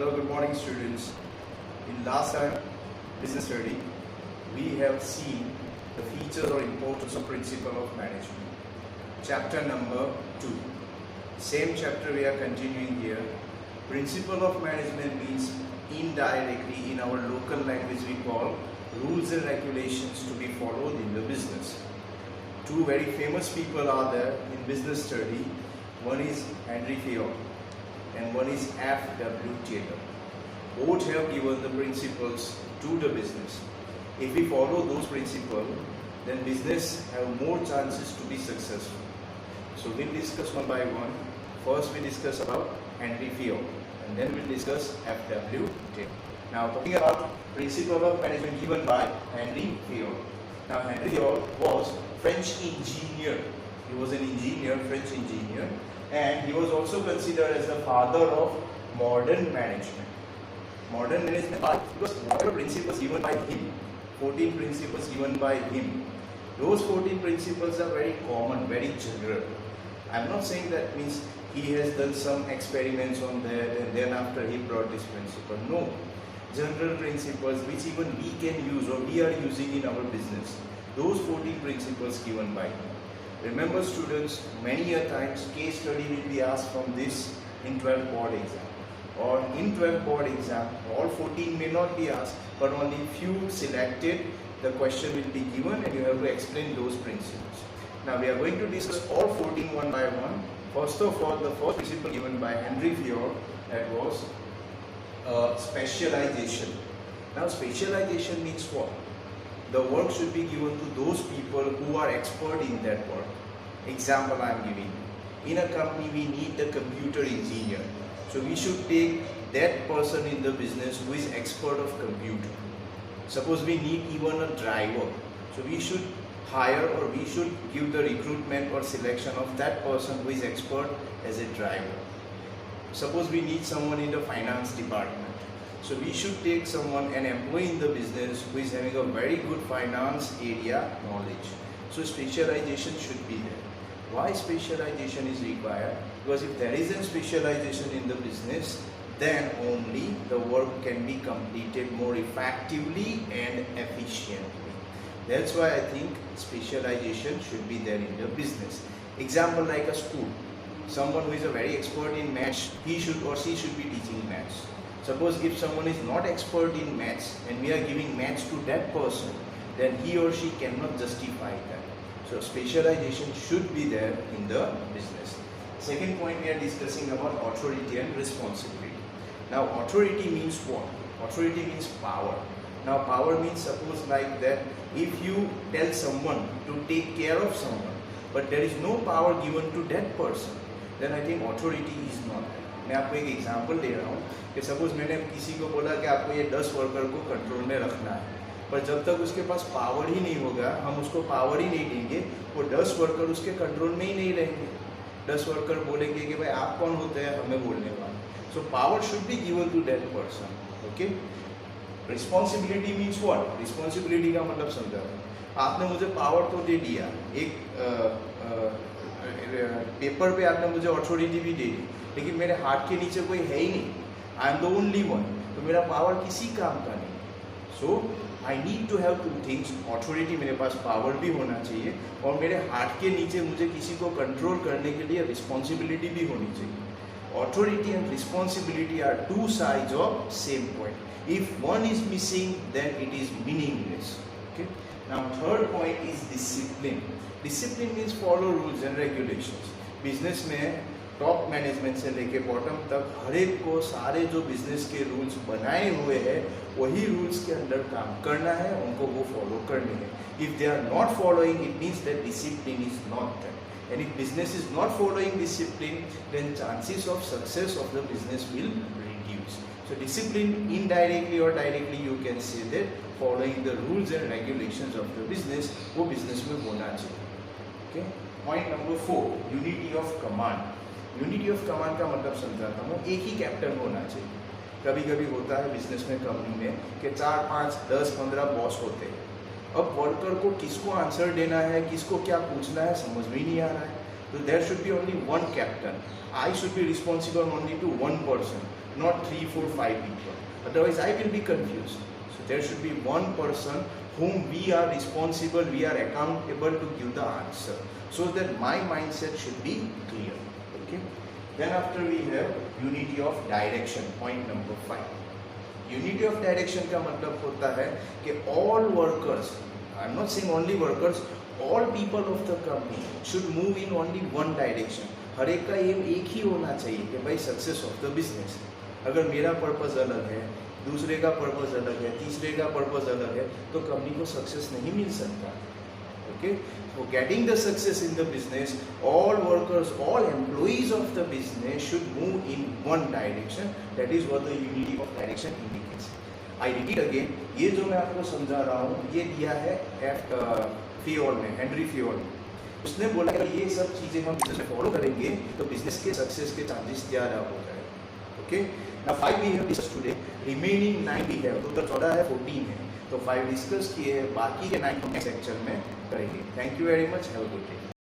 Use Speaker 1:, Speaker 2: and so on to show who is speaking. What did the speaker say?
Speaker 1: Hello, good morning students. In last time business study, we have seen the features or importance of principle of management. Chapter number 2. Same chapter we are continuing here. Principle of management means indirectly in our local language we call rules and regulations to be followed in the business. Two very famous people are there in business study. One is Henry Fayol and one is F.W. Taylor. Both have given the principles to the business. If we follow those principles, then business have more chances to be successful. So we'll discuss one by one. First we discuss about Henry Fayol and then we'll discuss F.W. Taylor. Now talking about principle of management given by Henry Fayol. Now Henry Fayol was French engineer. He was an engineer, French engineer, and he was also considered as the father of modern management. Modern management because whatever principles given by him, 14 principles given by him, those 14 principles are very common, very general. I am not saying that means he has done some experiments on that and then after he brought this principle. No. General principles which even we can use or we are using in our business. Those 14 principles given by him. Remember students, many a times case study will be asked from this in 12th board exam. Or in 12th board exam, all 14 may not be asked, but only few selected, the question will be given and you have to explain those principles. Now we are going to discuss all 14 one by one. First of all, the first principle given by Henry Fayol, that was specialization. Now specialization means what? The work should be given to those people who are expert in that work. Example I am giving. In a company we need the computer engineer. So we should take that person in the business who is expert of computer. Suppose we need even a driver. So we should hire or we should give the recruitment or selection of that person who is expert as a driver. Suppose we need someone in the finance department. So we should take someone, an employee in the business who is having a very good finance area knowledge. So specialization should be there. Why specialization is required? Because if there isn't specialization in the business, then only the work can be completed more effectively and efficiently. That's why I think specialization should be there in the business. Example like a school. Someone who is a very expert in maths, he should or she should be teaching maths. Suppose if someone is not expert in maths and we are giving maths to that person, then he or she cannot justify that. So specialization should be there in the business. Second point we are discussing about authority and responsibility. Now authority means what? Authority means power. Now power means suppose like that if you tell someone to take care of someone but there is no power given to that person, then I think authority is not there. मैं आपको एक example दे रहा हूँ कि suppose मैंने किसी को बोला कि आपको ये 10 वर्कर को कंट्रोल में रखना है, पर जब तक उसके पास पावर ही नहीं होगा, हम उसको पावर ही नहीं देंगे, वो 10 वर्कर उसके कंट्रोल में ही नहीं रहेंगे. 10 वर्कर बोलेंगे कि भाई आप कौन होते हैं हमें बोलने वाले. So power should be given to that person. Okay. Responsibility means what? Responsibility का मतलब समझा. आपने मुझे पावर तो दे दिया, एक पेपर पे आपने मुझे अथॉरिटी भी दे दी, लेकिन मेरे हाथ के नीचे कोई है ही नहीं. I am the only one. तो मेरा पावर किसी काम का नहीं. So I need to have two things. Authority, मेरे पास पावर भी होना चाहिए और मेरे हाथ के नीचे मुझे किसी को कंट्रोल करने के लिए रिस्पॉन्सिबिलिटी भी होनी चाहिए. Authority and responsibility are two sides of same coin. If one is missing, then it is meaningless. Okay. Now third point is discipline. Discipline means follow rules and regulations. Business में top management से लेके bottom तक हर एक को सारे जो business के rules बनाए हुए हैं वही रूल्स के अंदर काम करना है, उनको वो फॉलो करने हैं. If they are not following, it means that discipline is not there. And if business is not following discipline, then chances of success of the business will reduce. So discipline, indirectly or directly, you can say that following the rules and regulations of the business, वो business में होना चाहिए. Okay. Point number 4, unity of command. Unity of command का मतलब समझाता हूँ. एक ही captain होना चाहिए. कभी कभी होता है बिजनेस में, कंपनी में कि 4, 5, 10, 15 बॉस होते हैं. अब वर्कर को किसको आंसर देना है, किसको क्या पूछना है, समझ में ही नहीं आ रहा है. So there should be only one captain. I should be responsible only to one person. not 3, 4, 5 people. Otherwise, I will be confused. So there should be one person whom we are responsible, we are accountable to give the answer. So that my mindset should be clear. Okay. Then after we have unity of direction, point number 5. Unity of direction का मतलब होता है कि all workers, I'm not saying only workers, all people of the company should move in only one direction. हर एक का M एक ही होना चाहिए कि भाई सक्सेस ऑफ द बिजनेस. अगर मेरा पर्पस अलग है, दूसरे का पर्पस अलग है, तीसरे का पर्पस अलग है, तो कंपनी को सक्सेस नहीं मिल सकता. Okay? For getting the success in the business, all workers, all employees of the business should move in one direction. That is what the unity of direction indicates. I repeat again, ये जो मैं आपको समझा रहा हूँ, ये दिया है फियोल ने, हेनरी फियोल ने. उसने बोला कि ये सब चीज़ें हम बिजनेस में फॉलो करेंगे तो बिजनेस के सक्सेस के चांसेस ज़्यादा हो जाए. Okay. Now 5 we have discussed today. Remaining 9 we have. तो 14 है, 14 है. तो 5 डिस्कस किए, बाकी के 9 हम नेक्स्ट लेक्चर में करेंगे. Thank you very much. Have a good day.